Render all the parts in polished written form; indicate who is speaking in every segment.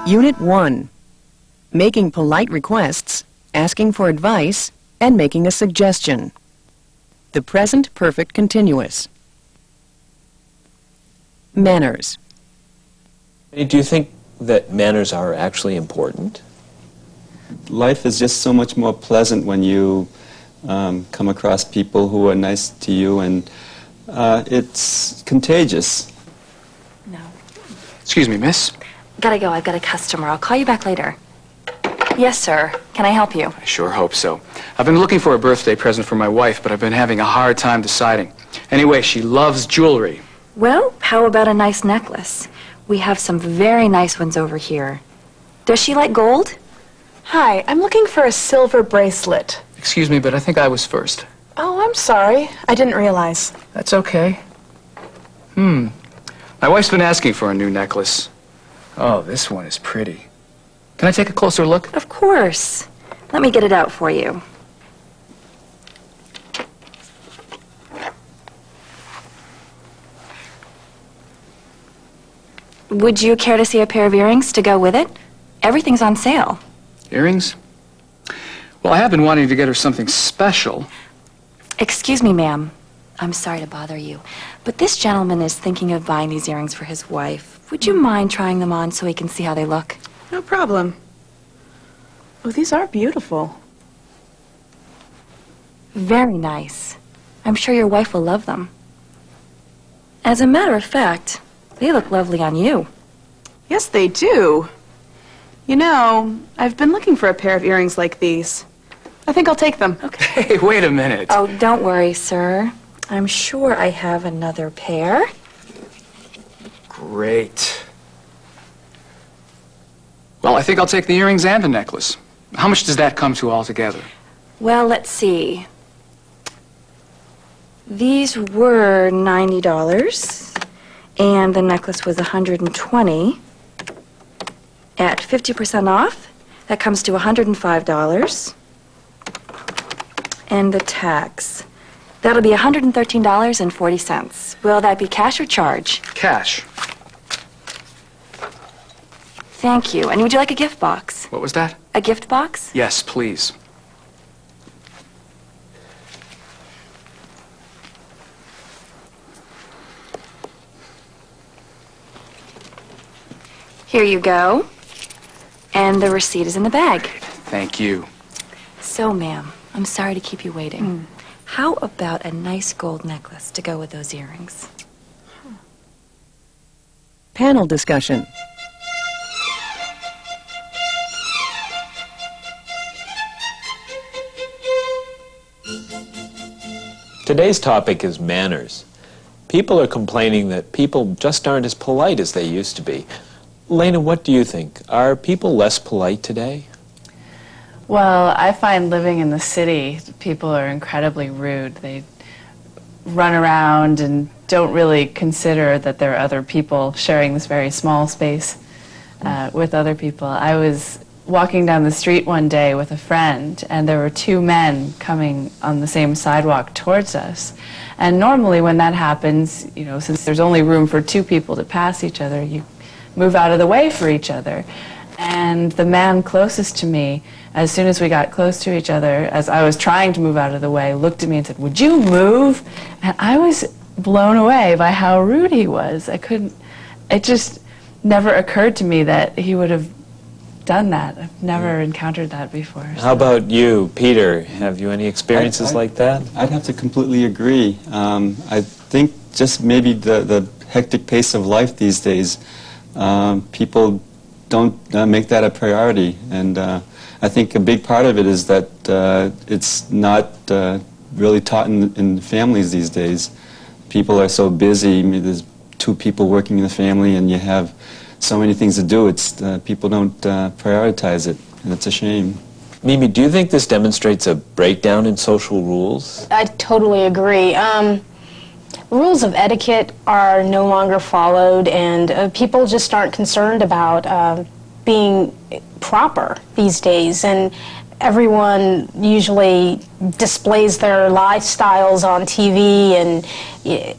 Speaker 1: Unit 1. Making polite requests, asking for advice, and making a suggestion. The present perfect continuous. Manners.
Speaker 2: Do you think that manners are actually important?
Speaker 3: Life is just so much more pleasant when you come across people who are nice to you, and it's contagious.
Speaker 4: No.
Speaker 5: Excuse me, miss.
Speaker 4: Gotta go. I've got a customer. I'll call you back later. Yes, sir. Can I help you?
Speaker 5: I sure hope so. I've been looking for a birthday present for my wife, but I've been having a hard time deciding. Anyway, she loves jewelry.
Speaker 4: Well, how about a nice necklace? We have some very nice ones over here. Does she like gold?
Speaker 6: Hi, I'm looking for a silver bracelet.
Speaker 5: Excuse me, but I think I was first.
Speaker 6: Oh, I'm sorry. I didn't realize.
Speaker 5: That's okay. My wife's been asking for a new necklace. Oh, this one is pretty. Can I take a closer look?
Speaker 4: Of course. Let me get it out for you. Would you care to see a pair of earrings to go with it? Everything's on sale.
Speaker 5: Earrings? Well, I have been wanting to get her something special.
Speaker 4: Excuse me, ma'am. I'm sorry to bother you, but this gentleman is thinking of buying these earrings for his wife. Would you mind trying them on so he can see how they look?
Speaker 6: No problem. Oh, these are beautiful.
Speaker 4: Very nice. I'm sure your wife will love them. As a matter of fact, they look lovely on you.
Speaker 6: Yes, they do. You know, I've been looking for a pair of earrings like these. I think I'll take them.
Speaker 4: Okay.
Speaker 5: Hey, wait a minute.
Speaker 4: Oh, don't worry, sir. I'm sure I have another pair.
Speaker 5: Great. Well, I think I'll take the earrings and the necklace. How much does that come to altogether?
Speaker 4: Well, let's see. These were $90, and the necklace was $120. At 50% off, that comes to $105. And the tax, that'll be $113.40. Will that be cash or charge?
Speaker 5: Cash.
Speaker 4: Thank you. And would you like a gift box?
Speaker 5: What was that?
Speaker 4: A gift box?
Speaker 5: Yes, please.
Speaker 4: Here you go. And the receipt is in the bag.
Speaker 5: Thank you.
Speaker 4: So, ma'am, I'm sorry to keep you waiting. How about a nice gold necklace to go with those earrings?
Speaker 1: Panel discussion.
Speaker 2: Today's topic is manners. People are complaining that people just aren't as polite as they used to be. Lena, what do you think? Are people less polite today?
Speaker 7: Well, I find living in the city, people are incredibly rude. They run around and don't really consider that there are other people sharing this very small space with other people. I was walking down the street one day with a friend, and there were two men coming on the same sidewalk towards us. And normally when that happens, you know, since there's only room for two people to pass each other, you move out of the way for each other. And the man closest to me, as soon as we got close to each other, as I was trying to move out of the way, looked at me and said, "Would you move?" And I was blown away by how rude he was. It just never occurred to me that he would have done that. I've never encountered that before. So.
Speaker 2: How about you, Peter? Have you any experiences like that?
Speaker 3: I'd have to completely agree. I think just maybe the hectic pace of life these days, people don't make that a priority. And I think a big part of it is that it's not really taught in families these days. People are so busy. I mean, there's two people working in the family, and you have so many things to do. It's people don't prioritize it, and it's a shame.
Speaker 2: Mimi, do you think this demonstrates a breakdown in social rules?
Speaker 8: I totally agree. Rules of etiquette are no longer followed, and people just aren't concerned about being proper these days. And everyone usually displays their lifestyles on TV and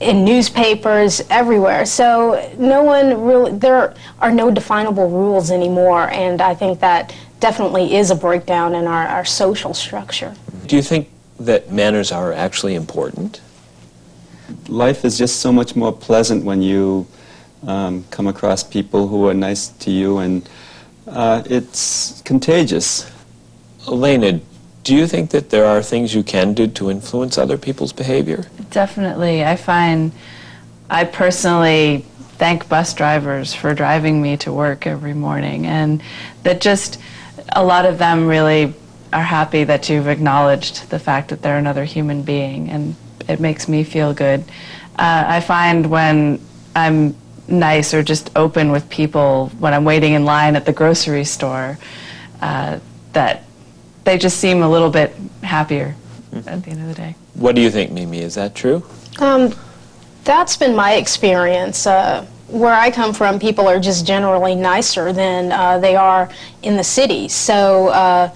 Speaker 8: in newspapers everywhere. So no one really, there are no definable rules anymore, and I think that definitely is a breakdown in our social structure.
Speaker 2: Do you think that manners are actually important?
Speaker 3: Life is just so much more pleasant when you come across people who are nice to you, and it's contagious.
Speaker 2: Elena, do you think that there are things you can do to influence other people's behavior?
Speaker 7: Definitely. I personally thank bus drivers for driving me to work every morning, and that just a lot of them really are happy that you've acknowledged the fact that they're another human being, and it makes me feel good. I find when I'm nice or just open with people when I'm waiting in line at the grocery store that they just seem a little bit happier at the end of the day.
Speaker 2: What do you think, Mimi? Is that true?
Speaker 8: That's been my experience. Where I come from, people are just generally nicer than they are in the city. So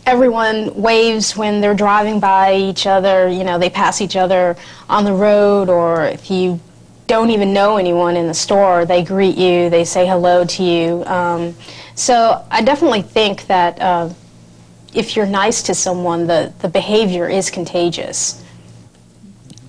Speaker 8: everyone waves when they're driving by each other. You know, they pass each other on the road, or if you don't even know anyone in the store, they greet you, they say hello to you. So I definitely think that if you're nice to someone, the behavior is contagious.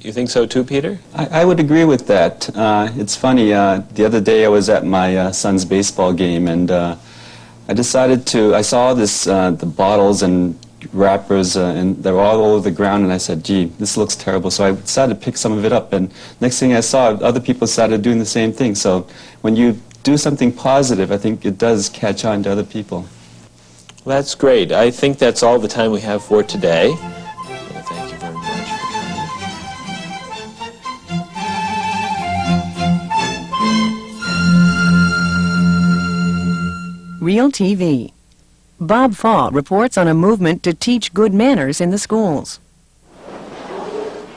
Speaker 2: You think so too, Peter?
Speaker 3: I would agree with that. It's funny, the other day I was at my son's baseball game, and I decided I saw this, the bottles and wrappers, and they're all over the ground, and I said, gee, this looks terrible. So I decided to pick some of it up, and next thing I saw, other people started doing the same thing. So when you do something positive, I think it does catch on to other people.
Speaker 2: Well, that's great. I think that's all the time we have for today. Well, thank you very much for coming.
Speaker 1: Real TV. Bob Fall reports on a movement to teach good manners in the schools.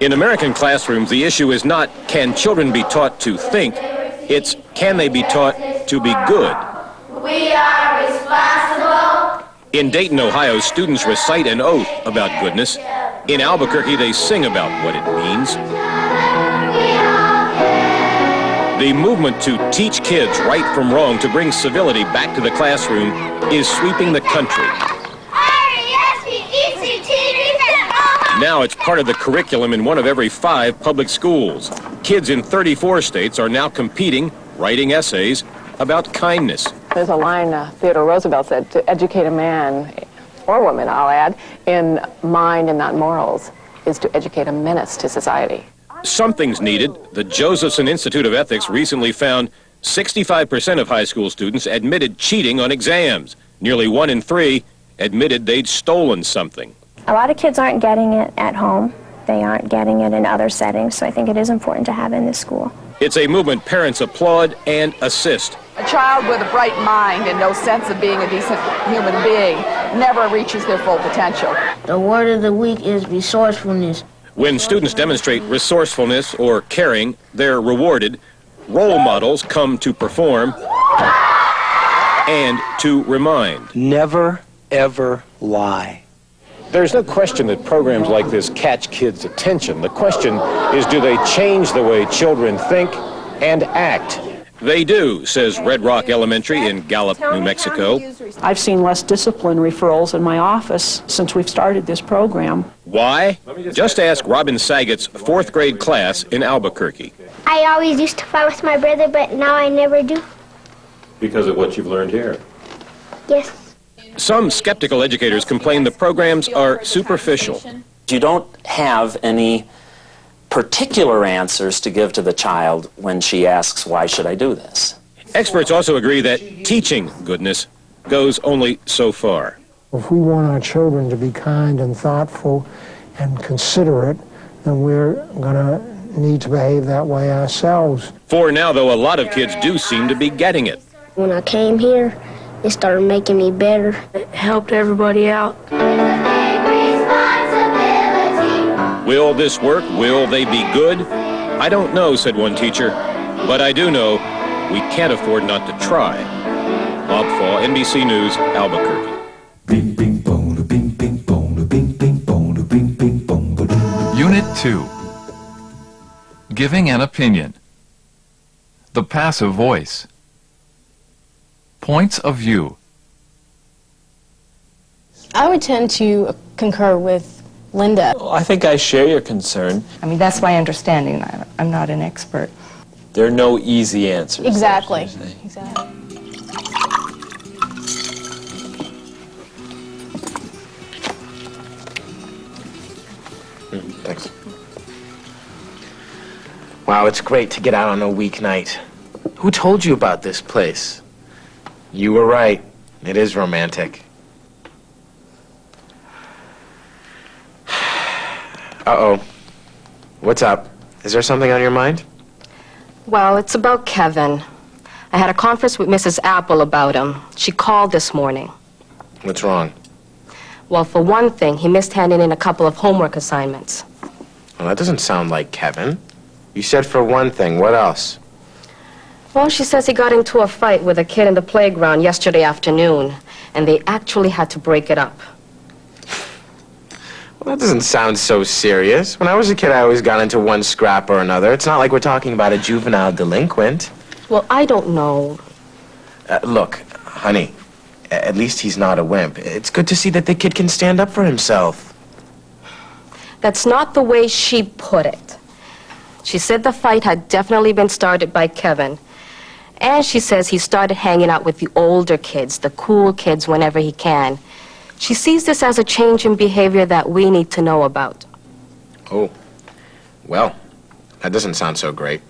Speaker 9: In American classrooms, the issue is not can children be taught to think, it's can they be taught to be good.
Speaker 10: We are responsible.
Speaker 9: In Dayton, Ohio, students recite an oath about goodness. In Albuquerque, they sing about what it means. The movement to teach kids right from wrong, to bring civility back to the classroom, is sweeping the country. Now it's part of the curriculum in one of every 5 public schools. Kids in 34 states are now competing, writing essays about kindness.
Speaker 11: There's a line Theodore Roosevelt said, to educate a man, or woman, I'll add, in mind and not morals, is to educate a menace to society.
Speaker 9: Something's needed. The Josephson Institute of Ethics recently found 65% of high school students admitted cheating on exams. Nearly 1 in 3 admitted they'd stolen something.
Speaker 12: A lot of kids aren't getting it at home. They aren't getting it in other settings, so I think it is important to have in this school.
Speaker 9: It's a movement parents applaud and assist.
Speaker 13: A child with a bright mind and no sense of being a decent human being never reaches their full potential.
Speaker 14: The word of the week is resourcefulness.
Speaker 9: When students demonstrate resourcefulness or caring, they're rewarded. Role models come to perform and to remind.
Speaker 15: Never, ever lie.
Speaker 16: There's no question that programs like this catch kids' attention. The question is, do they change the way children think and act?
Speaker 9: They do, says Red Rock Elementary in Gallup, New Mexico.
Speaker 17: I've seen less discipline referrals in my office since we've started this program.
Speaker 9: Why? Just ask Robin Saget's 4th grade class in Albuquerque.
Speaker 18: I always used to fight with my brother, but now I never do.
Speaker 16: Because of what you've learned here?
Speaker 18: Yes.
Speaker 9: Some skeptical educators complain the programs are superficial.
Speaker 19: You don't have any particular answers to give to the child when she asks, why should I do this?
Speaker 9: Experts also agree that teaching goodness goes only so far.
Speaker 20: If we want our children to be kind and thoughtful and considerate, then we're going to need to behave that way ourselves.
Speaker 9: For now, though, a lot of kids do seem to be getting it.
Speaker 18: When I came here, it started making me better. It helped everybody out.
Speaker 9: Will this work? Will they be good? I don't know, said one teacher, but I do know we can't afford not to try. Bob Fall, NBC News, Albuquerque.
Speaker 21: Unit 2. Giving an opinion. The passive voice. Points of view.
Speaker 8: I would tend to concur with Linda.
Speaker 2: Well, I think I share your concern.
Speaker 22: I mean, that's my understanding. I'm not an expert.
Speaker 2: There are no easy answers.
Speaker 8: Exactly. Exactly.
Speaker 23: Thanks. Wow, it's great to get out on a weeknight. Who told you about this place? You were right. It is romantic. Uh-oh. What's up? Is there something on your mind?
Speaker 24: Well, it's about Kevin. I had a conference with Mrs. Apple about him. She called this morning.
Speaker 23: What's wrong?
Speaker 24: Well, for one thing, he missed handing in a couple of homework assignments.
Speaker 23: Well, that doesn't sound like Kevin. You said for one thing. What else?
Speaker 24: Well, she says he got into a fight with a kid in the playground yesterday afternoon, and they actually had to break it up.
Speaker 23: Well, that doesn't sound so serious. When I was a kid, I always got into one scrap or another. It's not like we're talking about a juvenile delinquent.
Speaker 24: Well, I don't know.
Speaker 23: Look, honey, at least he's not a wimp. It's good to see that the kid can stand up for himself.
Speaker 24: That's not the way she put it. She said the fight had definitely been started by Kevin. And she says he started hanging out with the older kids, the cool kids, whenever he can. She sees this as a change in behavior that we need to know about.
Speaker 23: Oh, well, that doesn't sound so great.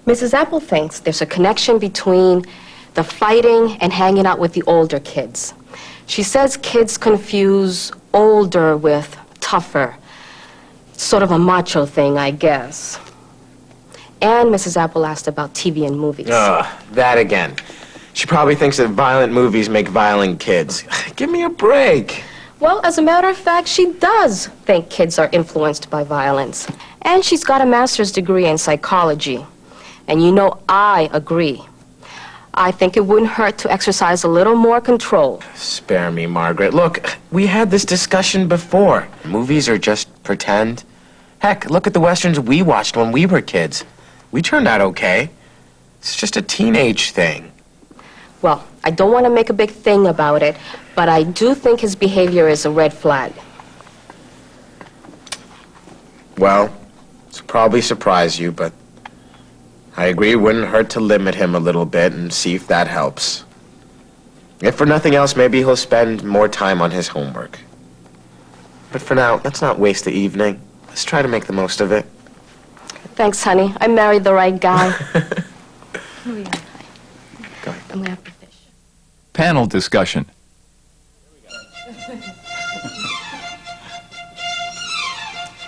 Speaker 24: Mrs. Apple thinks there's a connection between the fighting and hanging out with the older kids. She says kids confuse older with tougher. Sort of a macho thing, I guess. And Mrs. Apple asked about TV and movies.
Speaker 23: That again. She probably thinks that violent movies make violent kids. Give me a break.
Speaker 24: Well, as a matter of fact, she does think kids are influenced by violence. And she's got a master's degree in psychology. And you know, I agree. I think it wouldn't hurt to exercise a little more control.
Speaker 23: Spare me, Margaret. Look, we had this discussion before. Movies are just pretend. Heck, look at the westerns we watched when we were kids. We turned out okay. It's just a teenage thing.
Speaker 24: Well, I don't want to make a big thing about it, but I do think his behavior is a red flag.
Speaker 23: Well, this will probably surprise you, but I agree it wouldn't hurt to limit him a little bit and see if that helps. If for nothing else, maybe he'll spend more time on his homework. But for now, let's not waste the evening. Let's try to make the most of it.
Speaker 24: Thanks, honey. I married the right guy.
Speaker 23: Go ahead.
Speaker 24: I'm gonna have to fish.
Speaker 21: Panel discussion.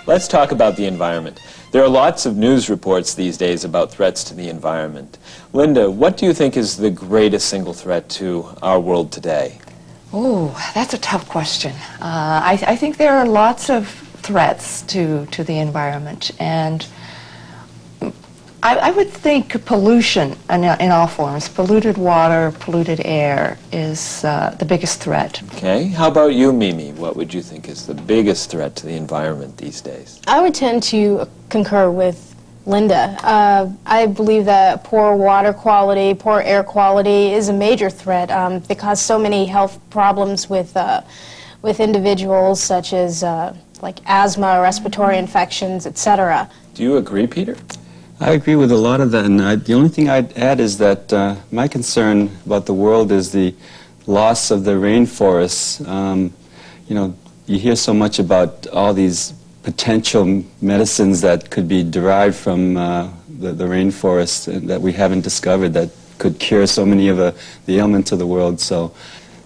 Speaker 2: Let's talk about the environment. There are lots of news reports these days about threats to the environment. Linda, what do you think is the greatest single threat to our world today?
Speaker 7: Oh, that's a tough question. I think there are lots of threats to the environment, and I would think pollution in all forms, polluted water, polluted air, is the biggest threat.
Speaker 2: Okay, how about you, Mimi? What would you think is the biggest threat to the environment these days?
Speaker 8: I would tend to concur with Linda. I believe that poor water quality, poor air quality is a major threat. They cause so many health problems with individuals, such as like asthma, respiratory infections, etc.
Speaker 2: Do you agree, Peter?
Speaker 3: I agree with a lot of that, and the only thing I'd add is that my concern about the world is the loss of the rainforests. You know, you hear so much about all these potential medicines that could be derived from the rainforest that we haven't discovered that could cure so many of the ailments of the world. So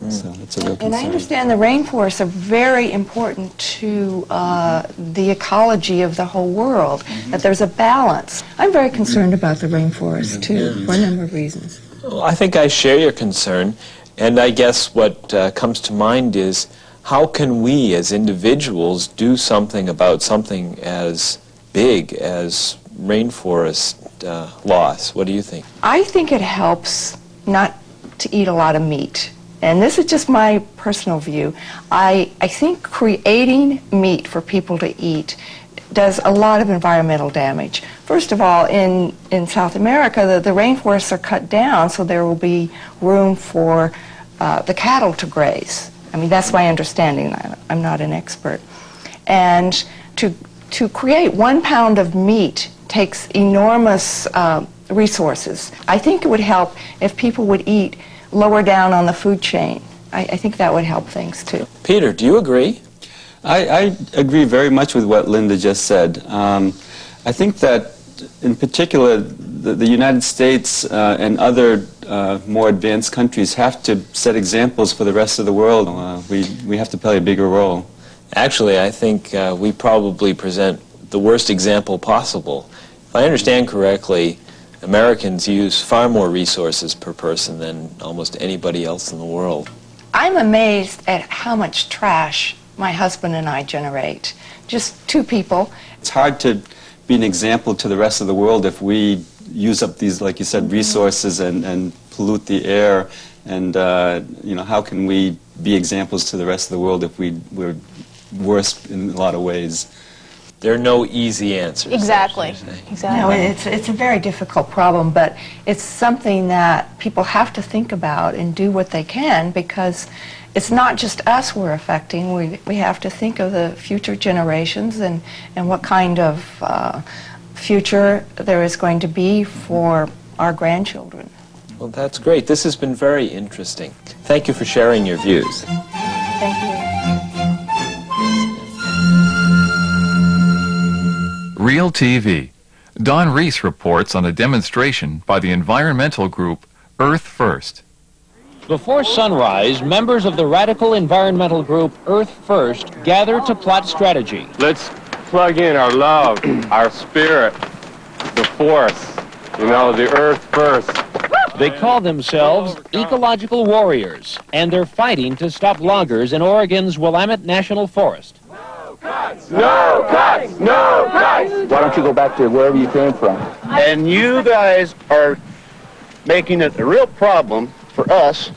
Speaker 3: it's a real concern.
Speaker 7: And I understand the rainforests are very important to the ecology of the whole world, that there's a balance. I'm very concerned about the rainforest, too, for a number of reasons.
Speaker 2: Well, I think I share your concern, and I guess what comes to mind is how can we as individuals do something about something as big as rainforest loss? What do you think?
Speaker 22: I think it helps not to eat a lot of meat. And this is just my personal view. I think creating meat for people to eat does a lot of environmental damage. First of all, in South America, the rainforests are cut down, so there will be room for the cattle to graze. I mean, that's my understanding. I'm not an expert. And to create 1 pound of meat takes enormous resources. I think it would help if people would eat lower down on the food chain. I think that would help things too.
Speaker 2: Peter, do you agree?
Speaker 3: I agree very much with what Linda just said. I think that in particular the United States and other more advanced countries have to set examples for the rest of the world. We have to play a bigger role.
Speaker 2: Actually, I think we probably present the worst example possible. If I understand correctly, Americans use far more resources per person than almost anybody else in the world.
Speaker 22: I'm amazed at how much trash my husband and I generate. Just 2 people.
Speaker 3: It's hard to be an example to the rest of the world if we use up these, like you said, resources and pollute the air. And, you know, how can we be examples to the rest of the world if we're worse in a lot of ways?
Speaker 2: There are no easy answers.
Speaker 8: Exactly.
Speaker 22: No, it's a very difficult problem, but it's something that people have to think about and do what they can, because it's not just us we're affecting. We have to think of the future generations and what kind of future there is going to be for our grandchildren.
Speaker 2: Well, that's great. This has been very interesting. Thank you for sharing your views.
Speaker 22: Thank you.
Speaker 21: Real TV. Don Reese reports on a demonstration by the environmental group Earth First.
Speaker 1: Before sunrise, members of the radical environmental group Earth First gather to plot strategy.
Speaker 4: Let's plug in our love, our spirit, the force, you know, the Earth First.
Speaker 1: They call themselves ecological warriors, and they're fighting to stop loggers in Oregon's Willamette National Forest.
Speaker 4: No cuts! No cuts!
Speaker 5: Why don't you go back to wherever you came from?
Speaker 4: And you guys are making it a real problem for us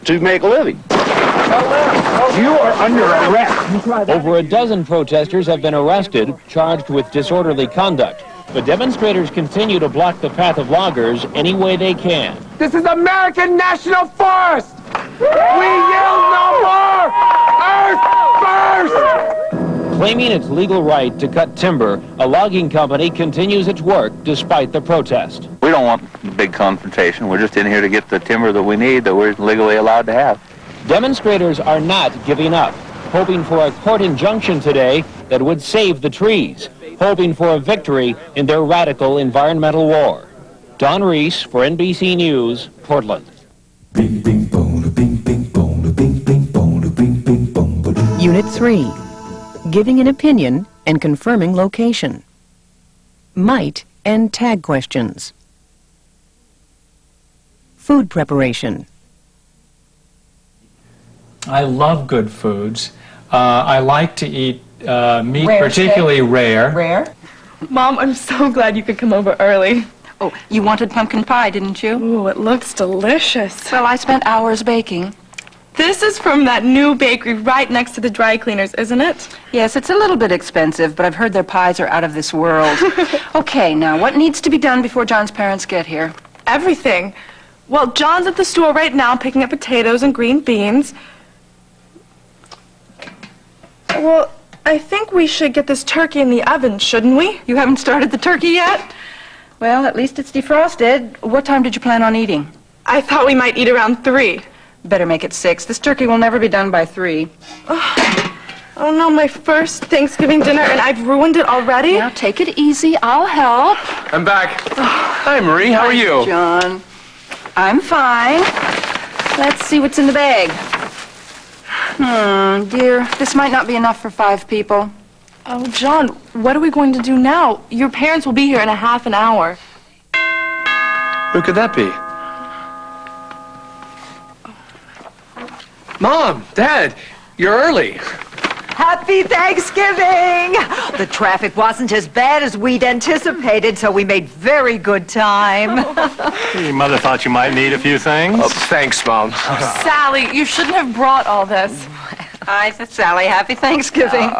Speaker 4: to make a living.
Speaker 5: You are under arrest.
Speaker 1: Over a dozen protesters have been arrested, charged with disorderly conduct. But demonstrators continue to block the path of loggers any way they can.
Speaker 4: This is American National Forest! We yield no more! Earth first!
Speaker 1: Claiming its legal right to cut timber, a logging company continues its work despite the protest.
Speaker 5: We don't want a big confrontation. We're just in here to get the timber that we need that we're legally allowed to have.
Speaker 1: Demonstrators are not giving up, hoping for a court injunction today that would save the trees, hoping for a victory in their radical environmental war. Don Reese for NBC News, Portland.
Speaker 6: Unit 3, giving an opinion and confirming location. Might and tag questions. Food preparation.
Speaker 25: I love good foods. I like to eat meat,
Speaker 22: Rare
Speaker 25: particularly
Speaker 22: steak.
Speaker 25: rare.
Speaker 22: Rare?
Speaker 26: Mom, I'm so glad you could come over early.
Speaker 27: Oh, you wanted pumpkin pie, didn't you?
Speaker 26: Ooh, it looks delicious.
Speaker 27: Well, I spent hours baking.
Speaker 26: This is from that new bakery right next to the dry cleaners, isn't it?
Speaker 27: Yes, it's a little bit expensive, but I've heard their pies are out of this world. Okay, now, what needs to be done before John's parents get here?
Speaker 26: Everything. Well, John's at the store right now picking up potatoes and green beans. Well, I think we should get this turkey in the oven, shouldn't we?
Speaker 27: You haven't started the turkey yet? Well, at least it's defrosted. What time did you plan on eating?
Speaker 26: I thought we might eat around 3.
Speaker 27: Better make it 6. This turkey will never be done by 3.
Speaker 26: Oh no, my first Thanksgiving dinner, and I've ruined it already?
Speaker 27: Now, take it easy. I'll help.
Speaker 4: I'm back. Hi, Marie. How are you?
Speaker 27: John. I'm fine. Let's see what's in the bag. Dear, this might not be enough for 5 people.
Speaker 26: Oh, John, what are we going to do now? Your parents will be here in a half an hour.
Speaker 15: Who could that be? Mom, Dad, you're early.
Speaker 10: Happy Thanksgiving! The traffic wasn't as bad as we'd anticipated, so we made very good time.
Speaker 11: Your mother thought you might need a few things.
Speaker 15: Oh, thanks, Mom.
Speaker 26: Sally, you shouldn't have brought all this.
Speaker 10: Hi, Sally. Happy Thanksgiving.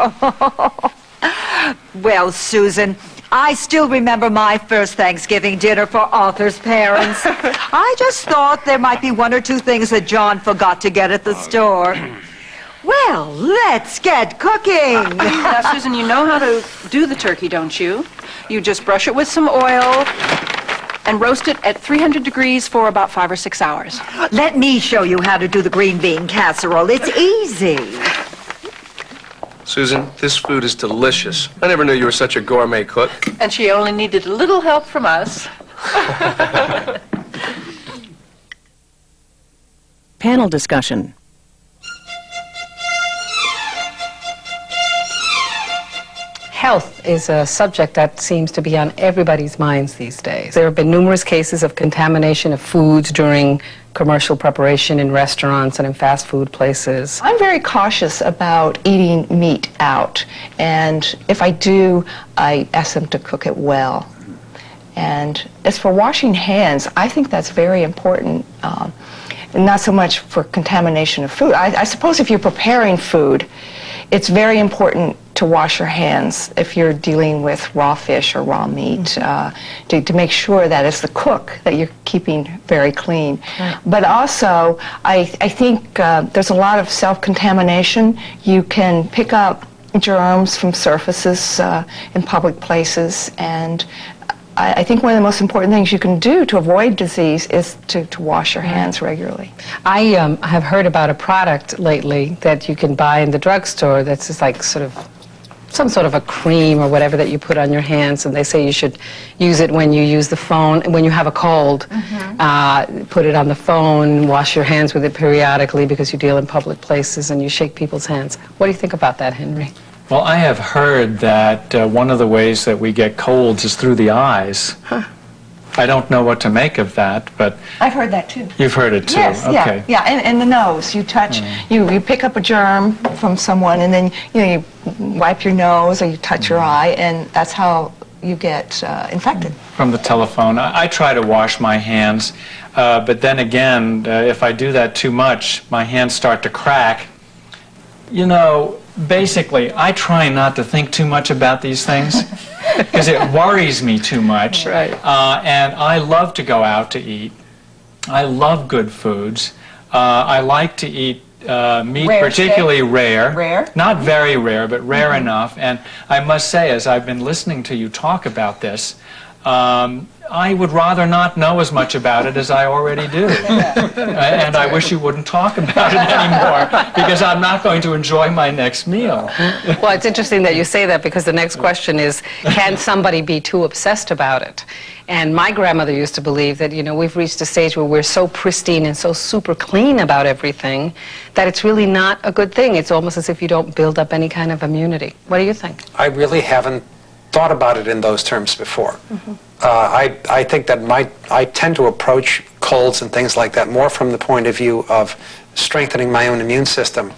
Speaker 10: Well, Susan, I still remember my first Thanksgiving dinner for Arthur's parents. I just thought there might be one or two things that John forgot to get at the store. Well, let's get cooking.
Speaker 27: Now, Susan, you know how to do the turkey, don't you? You just brush it with some oil and roast it at 300 degrees for about 5 or 6 hours.
Speaker 10: Let me show you how to do the green bean casserole. It's easy.
Speaker 15: Susan, this food is delicious. I never knew you were such a gourmet cook.
Speaker 27: And she only needed a little help from us.
Speaker 6: Panel discussion.
Speaker 12: Health is a subject that seems to be on everybody's minds these days. There have been numerous cases of contamination of foods during commercial preparation in restaurants and in fast food places.
Speaker 22: I'm very cautious about eating meat out, and if I do, I ask them to cook it well. And as for washing hands, I think that's very important, and not so much for contamination of food. I suppose if you're preparing food, it's very important to wash your hands if you're dealing with raw fish or raw meat, to make sure that as the cook that you're keeping very clean. Right. But also, I think there's a lot of self-contamination. You can pick up germs from surfaces in public places, and I think one of the most important things you can do to avoid disease is to wash your hands regularly.
Speaker 12: I have heard about a product lately that you can buy in the drugstore that's just like sort of some sort of a cream or whatever that you put on your hands, and they say you should use it when you use the phone, when you have a cold. Put it on the phone, wash your hands with it periodically because you deal in public places and you shake people's hands. What do you think about that, Henry?
Speaker 25: Well, I have heard that one of the ways that we get colds is through the eyes.
Speaker 22: Huh.
Speaker 12: I don't know what to make of that, but
Speaker 22: I've heard that too.
Speaker 12: You've heard it too?
Speaker 22: Yes,
Speaker 12: okay.
Speaker 22: yeah, and the nose. You touch, you pick up a germ from someone, and then you wipe your nose or you touch your eye, and that's how you get infected.
Speaker 25: From the telephone. I try to wash my hands, but then again, if I do that too much, my hands start to crack. You know, basically, I try not to think too much about these things because it worries me too much.
Speaker 12: Right.
Speaker 25: And I love to go out to eat. I love good foods. I like to eat meat,
Speaker 22: Rare
Speaker 25: particularly
Speaker 22: steak?
Speaker 25: rare.
Speaker 22: Rare?
Speaker 25: Not very rare, but rare enough. And I must say, as I've been listening to you talk about this, I would rather not know as much about it as I already do. And I wish you wouldn't talk about it anymore because I'm not going to enjoy my next meal.
Speaker 12: Well, it's interesting that you say that because the next question is, can somebody be too obsessed about it? And my grandmother used to believe that, you know, we've reached a stage where we're so pristine and so super clean about everything that it's really not a good thing. It's almost as if you don't build up any kind of immunity. What do you think?
Speaker 13: I really haven't thought about it in those terms before. I think that I tend to approach colds and things like that more from the point of view of strengthening my own immune system,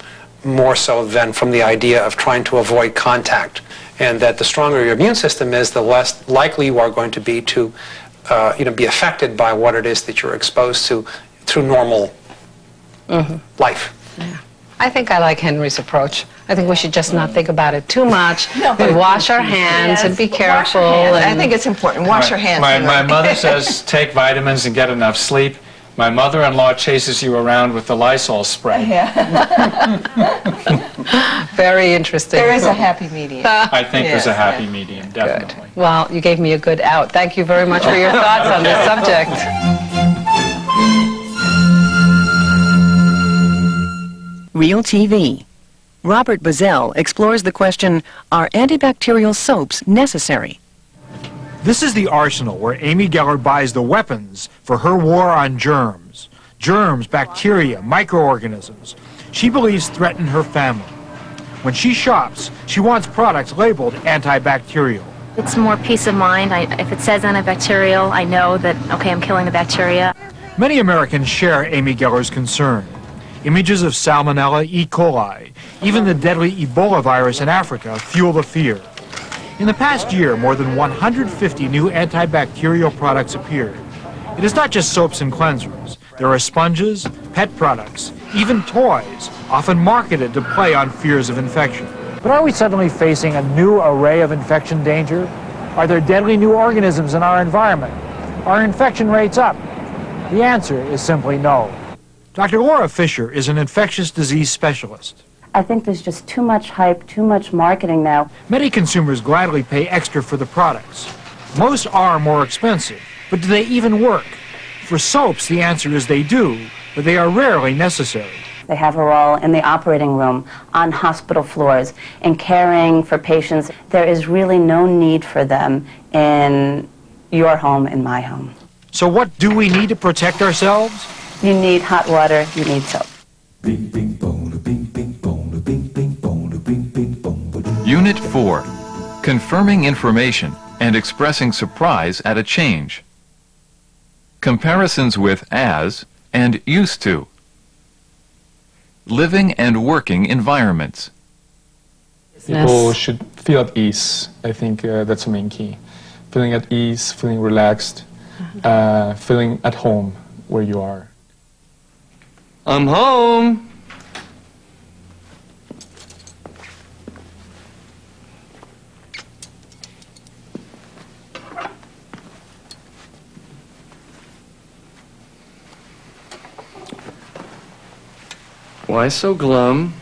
Speaker 13: more so than from the idea of trying to avoid contact. And that the stronger your immune system is, the less likely you are going to be be affected by what it is that you're exposed to through normal life.
Speaker 12: Yeah. I think I like Henry's approach. I think we should just not think about it too much, but wash our hands and be careful. And
Speaker 22: I think it's important. Wash your hands.
Speaker 25: My mother says take vitamins and get enough sleep. My mother-in-law chases you around with the Lysol spray.
Speaker 12: Very interesting.
Speaker 22: There is a happy medium.
Speaker 25: I think there's a happy medium, definitely.
Speaker 12: Good. Well, you gave me a good out. Thank you very much for your thoughts on this subject.
Speaker 6: Real TV. Robert Bazell explores the question, are antibacterial soaps necessary?
Speaker 14: This is the arsenal where Amy Geller buys the weapons for her war on germs. Germs, bacteria, microorganisms. She believes threaten her family. When she shops, she wants products labeled antibacterial.
Speaker 16: It's more peace of mind. If it says antibacterial, I know that, okay, I'm killing the bacteria.
Speaker 14: Many Americans share Amy Geller's concern. Images of Salmonella, E. coli, even the deadly Ebola virus in Africa fuel the fear. In the past year, more than 150 new antibacterial products appeared. It is not just soaps and cleansers. There are sponges, pet products, even toys, often marketed to play on fears of infection.
Speaker 9: But are we suddenly facing a new array of infection danger? Are there deadly new organisms in our environment? Are infection rates up? The answer is simply no.
Speaker 14: Dr. Laura Fisher is an infectious disease specialist.
Speaker 17: I think there's just too much hype, too much marketing now.
Speaker 14: Many consumers gladly pay extra for the products. Most are more expensive, but do they even work? For soaps, the answer is they do, but they are rarely necessary.
Speaker 17: They have a role in the operating room, on hospital floors, in caring for patients. There is really no need for them in your home, in my home.
Speaker 14: So what do we need to protect ourselves?
Speaker 17: You need hot water, you need soap.
Speaker 21: Unit 4. Confirming information and expressing surprise at a change. Comparisons with as and used to. Living and working environments.
Speaker 18: People should feel at ease. I think that's the main key. Feeling at ease, feeling relaxed, feeling at home where you are.
Speaker 19: I'm home. Why so glum?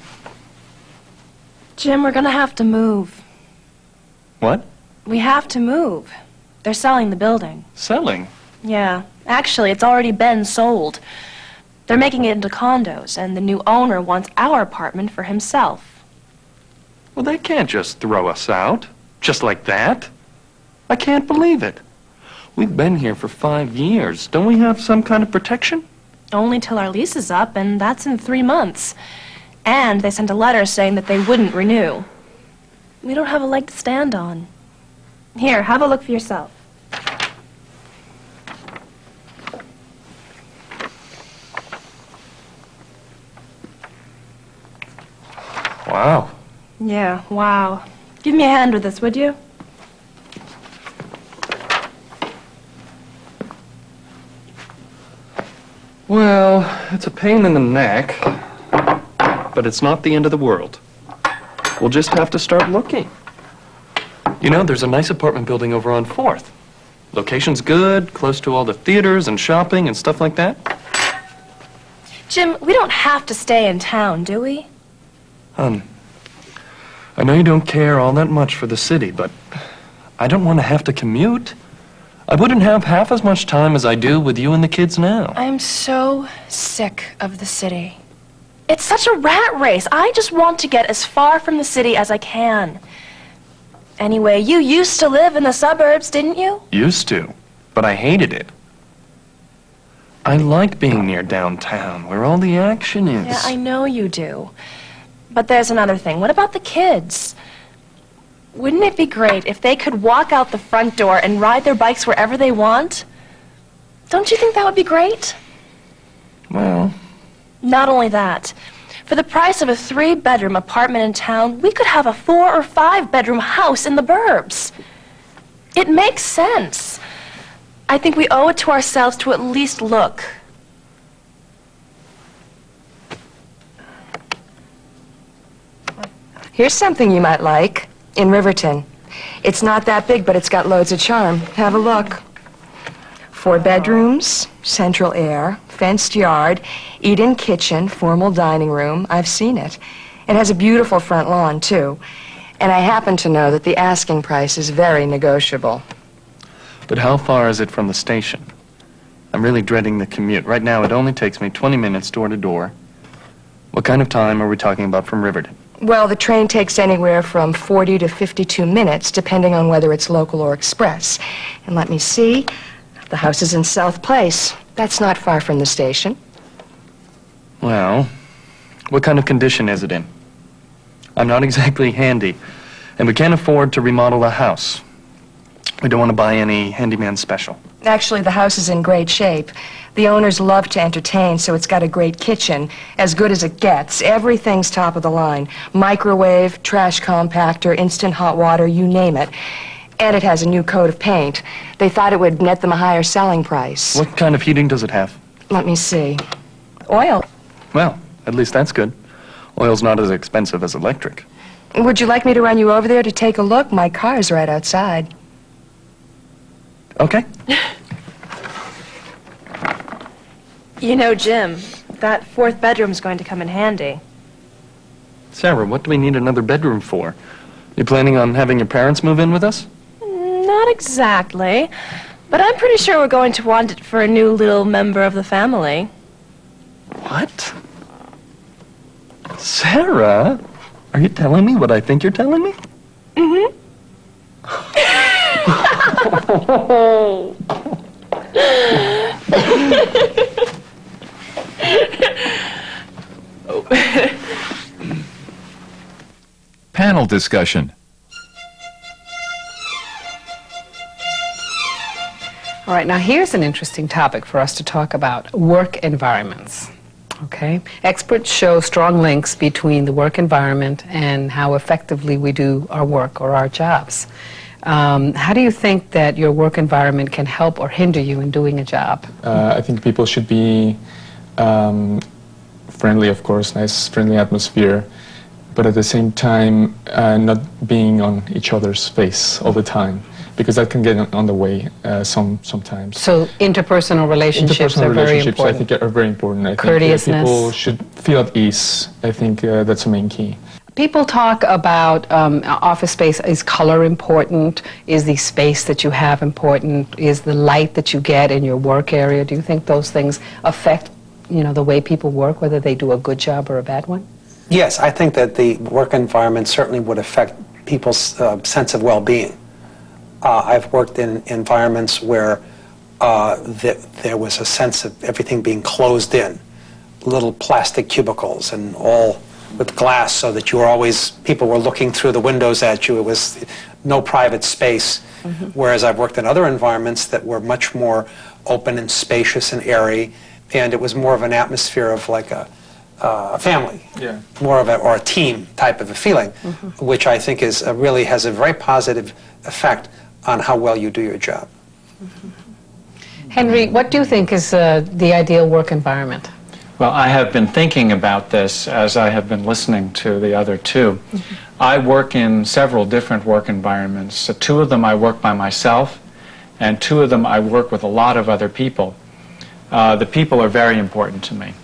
Speaker 26: Jim, we're gonna have to move.
Speaker 18: What?
Speaker 26: We have to move. They're selling the building.
Speaker 18: Selling?
Speaker 26: Yeah. Actually, it's already been sold. They're making it into condos, and the new owner wants our apartment for himself.
Speaker 18: Well, they can't just throw us out. Just like that. I can't believe it. We've been here for 5 years. Don't we have some kind of protection?
Speaker 26: Only till our lease is up, and that's in 3 months. And they sent a letter saying that they wouldn't renew. We don't have a leg to stand on. Here, have a look for yourself.
Speaker 18: Wow.
Speaker 26: Yeah, wow. Give me a hand with this, would you?
Speaker 18: Well, it's a pain in the neck, but it's not the end of the world. We'll just have to start looking. You know, there's a nice apartment building over on 4th. Location's good, close to all the theaters and shopping and stuff like that.
Speaker 26: Jim, we don't have to stay in town, do we?
Speaker 18: Hon, I know you don't care all that much for the city, but I don't want to have to commute. I wouldn't have half as much time as I do with you and the kids now.
Speaker 26: I'm so sick of the city. It's such a rat race. I just want to get as far from the city as I can. Anyway, you used to live in the suburbs, didn't you?
Speaker 18: Used to, but I hated it. I like being near downtown, where all the action is.
Speaker 26: Yeah, I know you do. But there's another thing. What about the kids? Wouldn't it be great if they could walk out the front door and ride their bikes wherever they want? Don't you think that would be great?
Speaker 18: Well...
Speaker 26: Not only that. For the price of a 3-bedroom apartment in town, we could have a 4- or 5-bedroom house in the burbs. It makes sense. I think we owe it to ourselves to at least look.
Speaker 20: Here's something you might like. In Riverton. It's not that big, but it's got loads of charm. Have a look. 4 bedrooms, central air, fenced yard, eat-in kitchen, formal dining room. I've seen it. It has a beautiful front lawn, too. And I happen to know that the asking price is very negotiable.
Speaker 18: But how far is it from the station? I'm really dreading the commute. Right now, it only takes me 20 minutes door to door. What kind of time are we talking about from Riverton?
Speaker 20: Well, the train takes anywhere from 40 to 52 minutes, depending on whether it's local or express. And let me see. The house is in South Place. That's not far from the station.
Speaker 18: Well, what kind of condition is it in? I'm not exactly handy, and we can't afford to remodel the house. We don't want to buy any handyman special.
Speaker 20: Actually, the house is in great shape. The owners love to entertain, so it's got a great kitchen, as good as it gets. Everything's top of the line. Microwave, trash compactor, instant hot water, you name it. And it has a new coat of paint. They thought it would net them a higher selling price.
Speaker 18: What kind of heating does it have?
Speaker 20: Let me see. Oil.
Speaker 18: Well, at least that's good. Oil's not as expensive as electric.
Speaker 20: Would you like me to run you over there to take a look? My car's right outside.
Speaker 18: Okay.
Speaker 26: You know, Jim, that fourth bedroom's going to come in handy.
Speaker 18: Sarah, what do we need another bedroom for? You planning on having your parents move in with us?
Speaker 26: Not exactly, but I'm pretty sure we're going to want it for a new little member of the family.
Speaker 18: What? Sarah? Are you telling me what I think you're telling me?
Speaker 26: Mm-hmm.
Speaker 21: Panel discussion.
Speaker 12: All right, now here's an interesting topic for us to talk about, work environments. Okay? Experts show strong links between the work environment and how effectively we do our work or our jobs. How do you think that your work environment can help or hinder you in doing a job?
Speaker 2: I think people should be friendly, of course, nice, friendly atmosphere, but at the same time, not being on each other's face all the time, because that can get on the way sometimes.
Speaker 12: So interpersonal relationships are very important.
Speaker 2: I think are very important. I
Speaker 12: Courteousness.
Speaker 2: think people should feel at ease. I think that's the main key.
Speaker 12: People talk about office space. Is color important? Is the space that you have important? Is the light that you get in your work area? Do you think those things affect, the way people work, whether they do a good job or a bad one?
Speaker 13: Yes, I think that the work environment certainly would affect people's sense of well-being. I've worked in environments where there was a sense of everything being closed in, little plastic cubicles and all with glass, so that people were looking through the windows at you. It was no private space. Mm-hmm. Whereas I've worked in other environments that were much more open and spacious and airy, and it was more of an atmosphere of like a family, more of or a team type of a feeling, mm-hmm. which I think really has a very positive effect on how well you do your job.
Speaker 12: Mm-hmm. Henry, what do you think is the ideal work environment?
Speaker 25: Well, I have been thinking about this as I have been listening to the other two. Mm-hmm. I work in several different work environments. So 2 of them I work by myself, and 2 of them I work with a lot of other people. The people are very important to me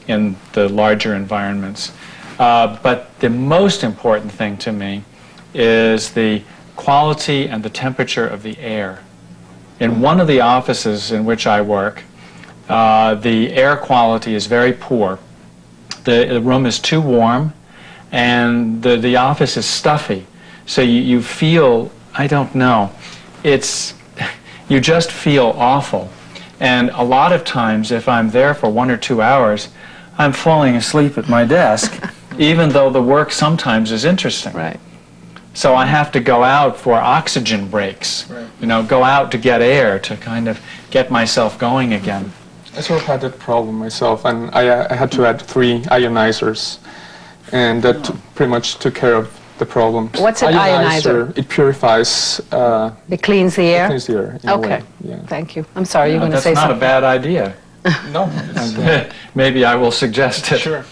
Speaker 25: in the larger environments. But the most important thing to me is the quality and the temperature of the air. In one of the offices in which I work, the air quality is very poor. The room is too warm, and the office is stuffy. So you feel, I don't know, you just feel awful. And a lot of times, if I'm there for 1 or 2 hours, I'm falling asleep at my desk, even though the work sometimes is interesting.
Speaker 12: Right.
Speaker 25: So I have to go out for oxygen breaks, go out to get air, to kind of get myself going again.
Speaker 2: I sort of had that problem myself, and I had to add 3 ionizers, and that pretty much took care of the problem.
Speaker 12: What's an ionizer?
Speaker 2: It purifies.
Speaker 12: It cleans the air?
Speaker 2: It cleans the air.
Speaker 12: Okay.
Speaker 2: Yeah.
Speaker 12: Thank you. I'm sorry, you're going to say
Speaker 25: something. That's not a bad idea.
Speaker 2: No.
Speaker 25: Maybe I will suggest it.
Speaker 2: Sure.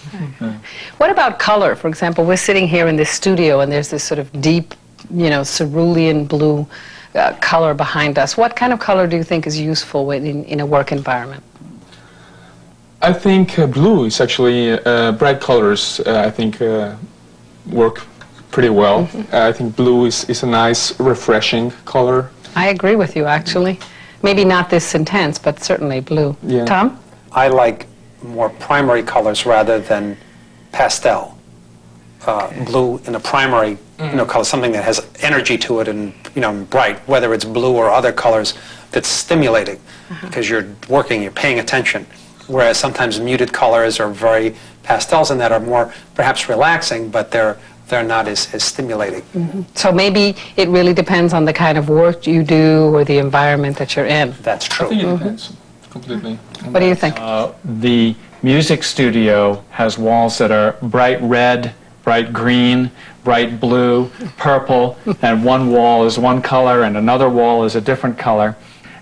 Speaker 12: What about color? For example, we're sitting here in this studio, and there's this sort of deep, cerulean blue color behind us. What kind of color do you think is useful in a work environment?
Speaker 2: I think blue is actually, bright colors, I think, work pretty well.
Speaker 12: Mm-hmm.
Speaker 2: I think blue is a nice, refreshing color.
Speaker 12: I agree with you, actually. Maybe not this intense, but certainly blue.
Speaker 2: Yeah.
Speaker 12: Tom?
Speaker 13: I like more primary colors rather than pastel. Blue in a primary color, something that has energy to it and bright, whether it's blue or other colors, that's stimulating because you're working, you're paying attention. Whereas sometimes muted colors or very pastels in that are more perhaps relaxing, but they're they're not as stimulating.
Speaker 12: So maybe it really depends on the kind of work you do or the environment that you're in.
Speaker 13: That's true.
Speaker 2: I think it depends completely.
Speaker 12: What do you think?
Speaker 25: The music studio has walls that are bright red, bright green, bright blue, purple, and one wall is one color and another wall is a different color.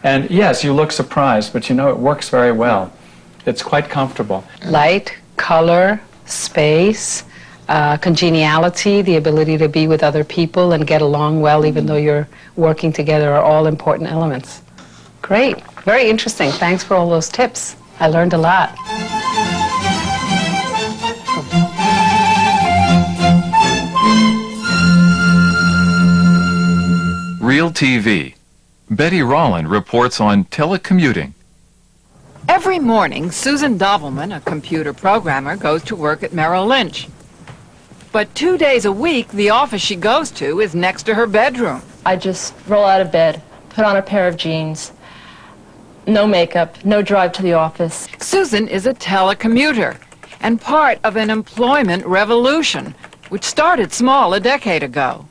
Speaker 25: And yes, you look surprised, but you know it works very well. It's quite comfortable.
Speaker 12: Light, color, space, congeniality, the ability to be with other people and get along well even though you're working together are all important elements. Great. Very interesting. Thanks for all those tips. I learned a lot.
Speaker 21: Real TV. Betty Rolland reports on telecommuting.
Speaker 1: Every morning, Susan Dovelman, a computer programmer, goes to work at Merrill Lynch. But 2 days a week, the office she goes to is next to her bedroom.
Speaker 26: I just roll out of bed, put on a pair of jeans. No makeup, no drive to the office.
Speaker 1: Susan is a telecommuter and part of an employment revolution, which started small a decade ago.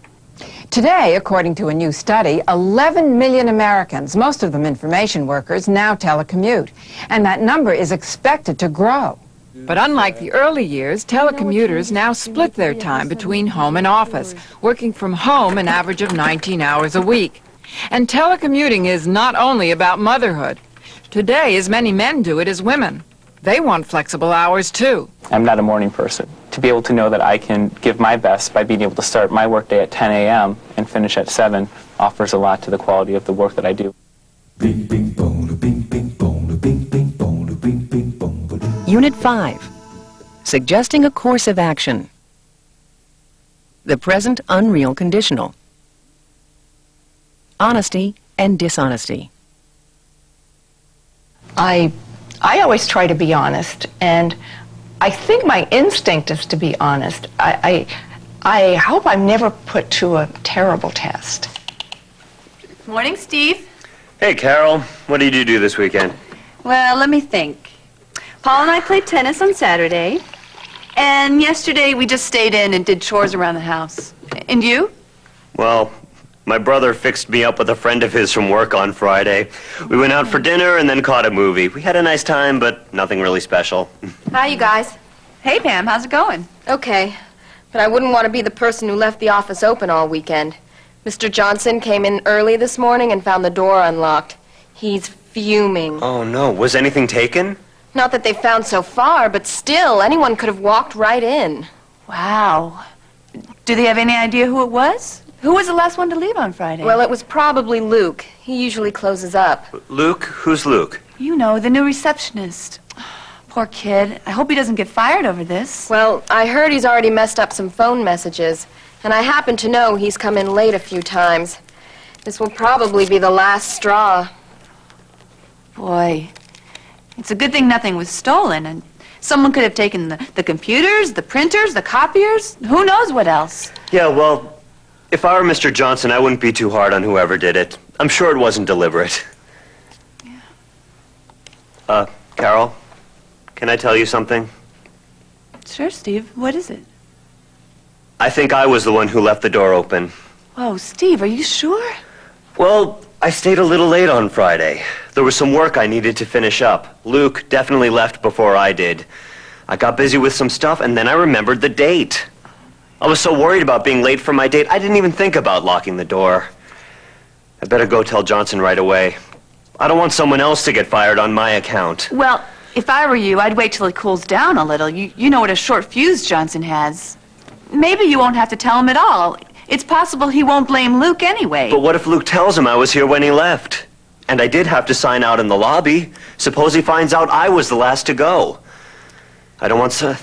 Speaker 1: Today, according to a new study, 11 million Americans, most of them information workers, now telecommute, and that number is expected to grow. But unlike the early years, telecommuters now split their time between home and office, working from home an average of 19 hours a week. And telecommuting is not only about motherhood. Today, as many men do it as women. They want flexible hours, too.
Speaker 3: I'm not a morning person. To be able to know that I can give my best by being able to start my workday at 10 a.m. and finish at 7 offers a lot to the quality of the work that I do.
Speaker 6: Unit 5. Suggesting a course of action. The present unreal conditional. Honesty and dishonesty.
Speaker 22: I always try to be honest, and I think my instinct is to be honest. I hope I'm never put to a terrible test.
Speaker 5: Morning, Steve.
Speaker 7: Hey, Carol. What did you do this weekend?
Speaker 5: Well, let me think. Paul and I played tennis on Saturday, and yesterday we just stayed in and did chores around the house. And you?
Speaker 7: Well, my brother fixed me up with a friend of his from work on Friday. We went out for dinner and then caught a movie. We had a nice time, but nothing really special.
Speaker 5: Hi, you guys. Hey, Pam. How's it going?
Speaker 8: Okay, but I wouldn't want to be the person who left the office open all weekend. Mr. Johnson came in early this morning and found the door unlocked. He's fuming.
Speaker 7: Oh, no. Was anything taken?
Speaker 8: Not that they found so far, but still, anyone could have walked right in.
Speaker 5: Wow. Do they have any idea who it was? Who was the last one to leave on Friday?
Speaker 8: Well, it was probably Luke. He usually closes up.
Speaker 7: Luke? Who's Luke?
Speaker 5: You know, the new receptionist. Poor kid. I hope he doesn't get fired over this.
Speaker 8: Well, I heard he's already messed up some phone messages, and I happen to know he's come in late a few times. This will probably be the last straw.
Speaker 5: Boy, it's a good thing nothing was stolen, and someone could have taken the computers, the printers, the copiers, who knows what else.
Speaker 7: Yeah, well, if I were Mr. Johnson, I wouldn't be too hard on whoever did it. I'm sure it wasn't deliberate. Yeah. Carol, can I tell you something?
Speaker 5: Sure, Steve. What is it?
Speaker 7: I think I was the one who left the door open.
Speaker 5: Oh, Steve, are you sure?
Speaker 7: Well, I stayed a little late on Friday. There was some work I needed to finish up. Luke definitely left before I did. I got busy with some stuff, and then I remembered the date. I was so worried about being late for my date, I didn't even think about locking the door. I better go tell Johnson right away. I don't want someone else to get fired on my account.
Speaker 5: Well, if I were you, I'd wait till it cools down a little. You know what a short fuse Johnson has. Maybe you won't have to tell him at all. It's possible he won't blame Luke anyway.
Speaker 7: But what if Luke tells him I was here when he left? And I did have to sign out in the lobby. Suppose he finds out I was the last to go. I don't want to...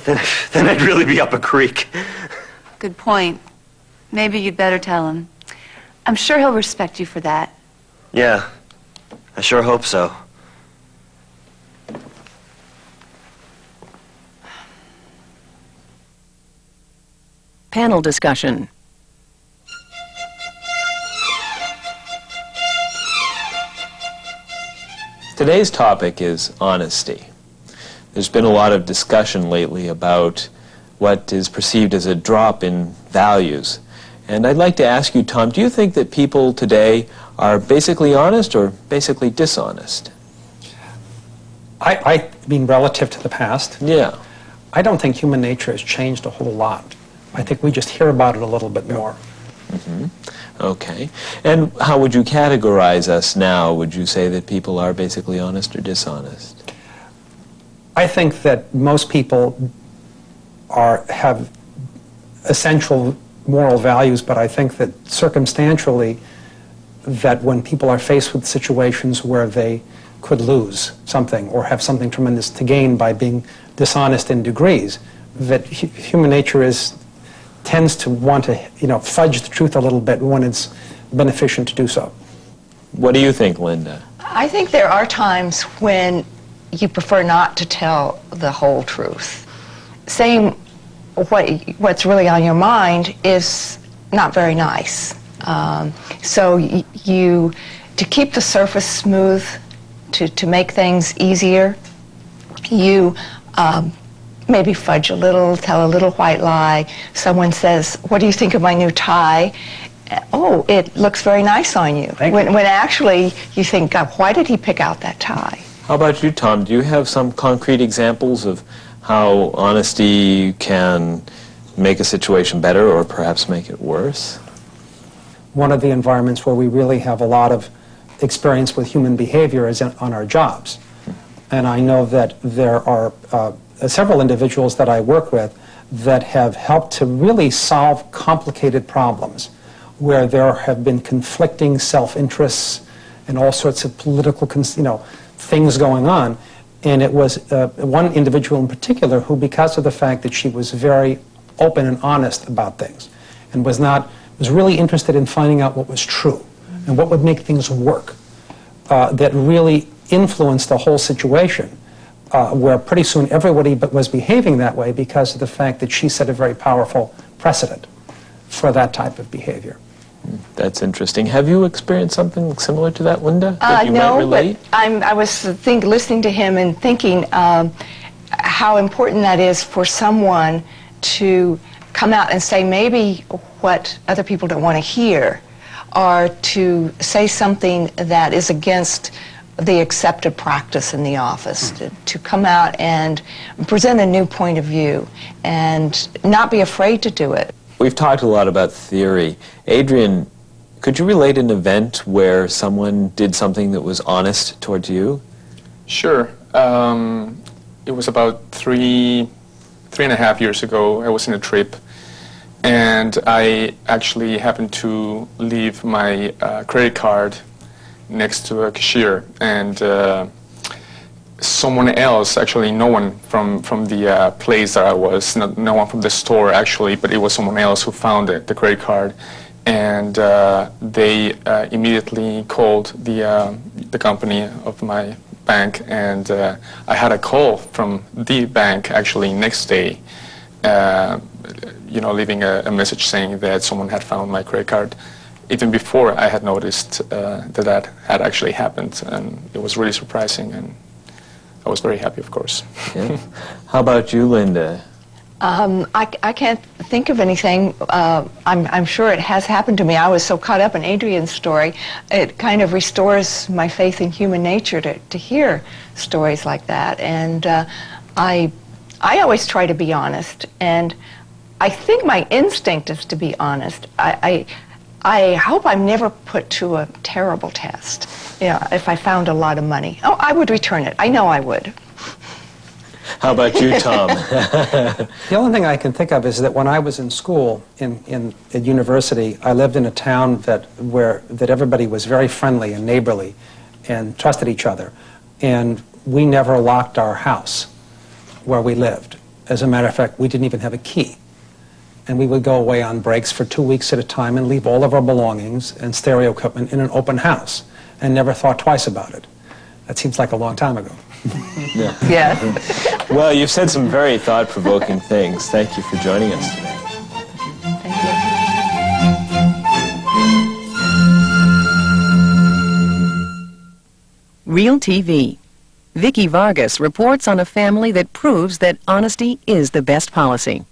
Speaker 7: Then I'd really be up a creek.
Speaker 5: Good point. Maybe you'd better tell him. I'm sure he'll respect you for that.
Speaker 7: Yeah, I sure hope so.
Speaker 6: Panel discussion.
Speaker 23: Today's topic is honesty. There's been a lot of discussion lately about
Speaker 4: what is perceived as a drop in values. And I'd like to ask you, Tom, do you think that people today are basically honest or basically dishonest?
Speaker 13: I mean, relative to the past,
Speaker 4: yeah,
Speaker 13: I don't think human nature has changed a whole lot. I think we just hear about it a little bit more.
Speaker 4: Mm-hmm. Okay. And how would you categorize us now? Would you say that people are basically honest or dishonest?
Speaker 13: I think that most people have essential moral values, but I think that circumstantially, that when people are faced with situations where they could lose something or have something tremendous to gain by being dishonest in degrees, that human nature tends to want to, fudge the truth a little bit when it's beneficent to do so.
Speaker 4: What do you think, Linda?
Speaker 22: I think there are times when you prefer not to tell the whole truth. Saying what's really on your mind is not very nice. So to keep the surface smooth, to make things easier, you maybe fudge a little, tell a little white lie. Someone says, "What do you think of my new tie?" "Oh, it looks very nice on you." When actually you think, "God, why did he pick out that tie?"
Speaker 4: How about you, Tom? Do you have some concrete examples of how honesty can make a situation better or perhaps make it worse?
Speaker 13: One of the environments where we really have a lot of experience with human behavior is on our jobs. And I know that there are several individuals that I work with that have helped to really solve complicated problems where there have been conflicting self-interests and all sorts of political things going on. And it was one individual in particular who, because of the fact that she was very open and honest about things and was really interested in finding out what was true and what would make things work, that really influenced the whole situation, where pretty soon everybody was behaving that way because of the fact that she set a very powerful precedent for that type of behavior.
Speaker 4: That's interesting. Have you experienced something similar to that, Linda, that you might relate?
Speaker 22: But I was listening to him and thinking how important that is for someone to come out and say maybe what other people don't want to hear, or to say something that is against the accepted practice in the office, to come out and present a new point of view and not be afraid to do it.
Speaker 4: We've talked a lot about theory. Adrian, could you relate an event where someone did something that was honest towards you?
Speaker 2: Sure. It was about three and a half years ago. I was in a trip, and I actually happened to leave my credit card next to a cashier, and someone else, actually no one from the place that I was, no one from the store actually, but it was someone else who found the credit card, and they immediately called the company of my bank, and I had a call from the bank actually next day, leaving a message saying that someone had found my credit card. Even before I had noticed that had actually happened, and it was really surprising, and I was very happy, of course.
Speaker 4: Yeah. How about you, Linda?
Speaker 22: I can't think of anything. I'm sure it has happened to me. I was so caught up in Adrian's story, it kind of restores my faith in human nature to hear stories like that. And I always try to be honest, and I think my instinct is to be honest. I hope I'm never put to a terrible test. If I found a lot of money, I would return it. I know I would.
Speaker 4: How about you, Tom?
Speaker 13: The only thing I can think of is that when I was in school, at university, I lived in a town that everybody was very friendly and neighborly and trusted each other. And we never locked our house where we lived. As a matter of fact, we didn't even have a key. And we would go away on breaks for 2 weeks at a time and leave all of our belongings and stereo equipment in an open house and never thought twice about it. That seems like a long time ago.
Speaker 4: Yeah.
Speaker 22: Yes.
Speaker 4: Well, you've said some very thought-provoking things. Thank you for joining us today.
Speaker 6: Real TV. Vicky Vargas reports on a family that proves that honesty is the best policy.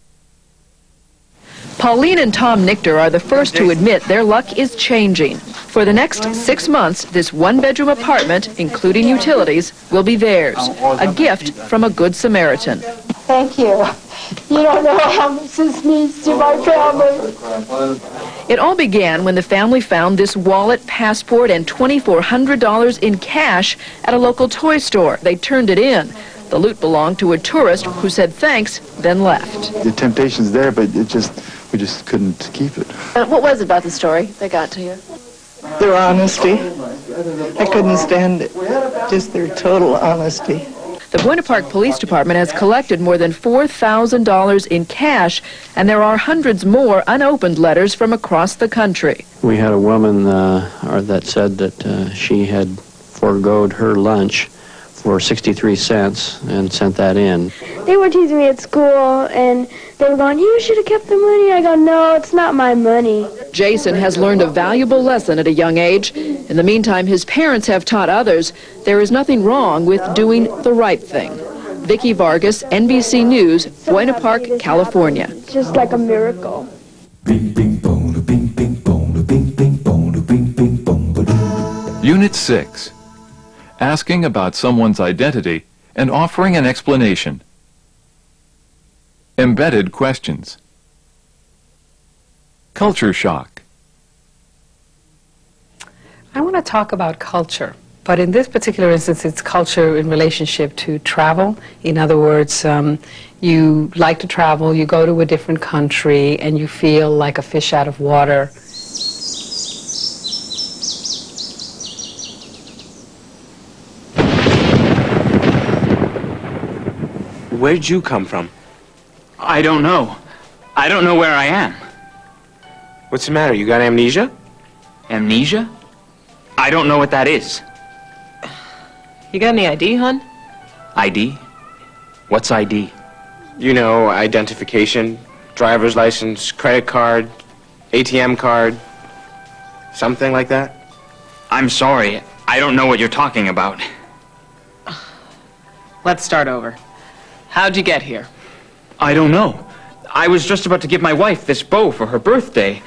Speaker 10: Pauline and Tom Nichter are the first to admit their luck is changing. For the next 6 months, this one-bedroom apartment, including utilities, will be theirs. A gift from a Good Samaritan.
Speaker 11: Thank you. You don't know how much this means to my family.
Speaker 10: It all began when the family found this wallet, passport, and $2,400 in cash at a local toy store. They turned it in. The loot belonged to a tourist who said thanks, then left.
Speaker 15: The temptation's there, but we just couldn't keep it.
Speaker 16: What was it about the story that got to you?
Speaker 23: Their honesty. I couldn't stand it. Just their total honesty.
Speaker 10: The Buena Park Police Department has collected more than $4,000 in cash, and there are hundreds more unopened letters from across the country.
Speaker 24: We had a woman that said that she had foregoed her lunch for 63 cents and sent that in.
Speaker 16: They were teasing me at school, and they were going, you should have kept the money. I go, no, it's not my money.
Speaker 10: Jason has learned a valuable lesson at a young age. In the meantime, his parents have taught others there is nothing wrong with doing the right thing. Vicki Vargas, NBC News, Buena Park, California.
Speaker 16: It's just like a miracle.
Speaker 21: Unit 6. Asking about someone's identity and offering an explanation. Embedded questions. Culture shock.
Speaker 12: I want to talk about culture, but in this particular instance, it's culture in relationship to travel. In other words, you like to travel, you go to a different country, and you feel like a fish out of water.
Speaker 27: Where'd you come from?
Speaker 28: I don't know. I don't know where I am.
Speaker 27: What's the matter? You got amnesia?
Speaker 28: Amnesia? I don't know what that is.
Speaker 29: You got any ID, hon?
Speaker 28: ID? What's ID?
Speaker 27: You know, identification, driver's license, credit card, ATM card, something like that.
Speaker 28: I'm sorry. I don't know what you're talking about.
Speaker 29: Let's start over. How'd you get here?
Speaker 28: I don't know. I was just about to give my wife this bow for her birthday.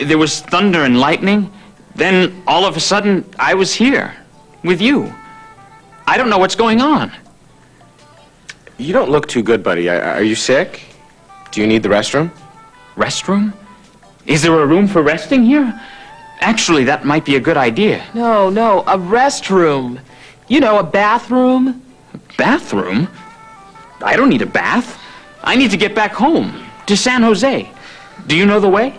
Speaker 28: There was thunder and lightning. Then, all of a sudden, I was here. With you. I don't know what's going on.
Speaker 27: You don't look too good, buddy. Are you sick? Do you need the restroom?
Speaker 28: Restroom? Is there a room for resting here? Actually, that might be a good idea.
Speaker 29: No, a restroom. You know, a bathroom.
Speaker 28: A bathroom? I don't need a bath. I need to get back home, to San Jose. Do you know the way?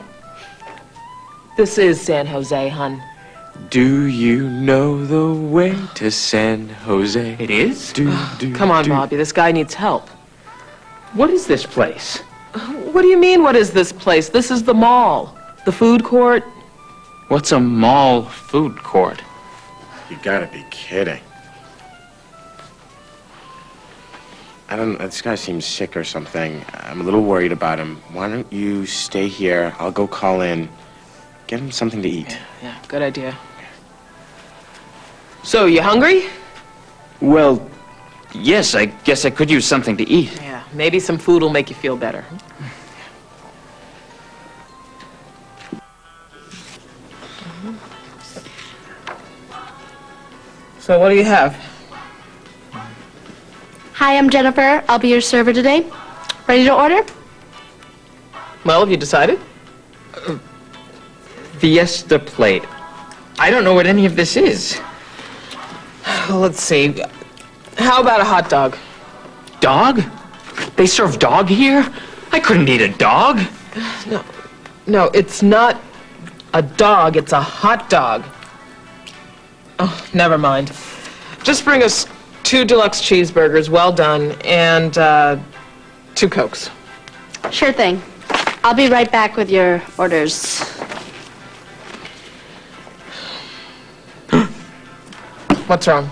Speaker 29: This is San Jose, hon.
Speaker 27: Do you know the way to San Jose?
Speaker 28: It is?
Speaker 29: Come on, Bobby, this guy needs help.
Speaker 28: What is this place?
Speaker 29: What do you mean, what is this place? This is the mall. The food court.
Speaker 28: What's a mall food court?
Speaker 27: You gotta be kidding. I don't know, this guy seems sick or something. I'm a little worried about him. Why don't you stay here? I'll go call in. Get him something to eat.
Speaker 29: Yeah, good idea. So, you hungry?
Speaker 28: Well, yes, I guess I could use something to eat.
Speaker 29: Yeah, maybe some food will make you feel better. So, what do you have?
Speaker 26: Hi, I'm Jennifer. I'll be your server today. Ready to order?
Speaker 29: Well, have you decided?
Speaker 28: Fiesta plate. I don't know what any of this is.
Speaker 29: Let's see. How about a hot dog?
Speaker 28: Dog? They serve dog here? I couldn't eat a dog.
Speaker 29: No, it's not a dog. It's a hot dog. Oh, never mind. Just bring us 2 deluxe cheeseburgers, well done, and 2 Cokes.
Speaker 26: Sure thing. I'll be right back with your orders.
Speaker 29: What's wrong?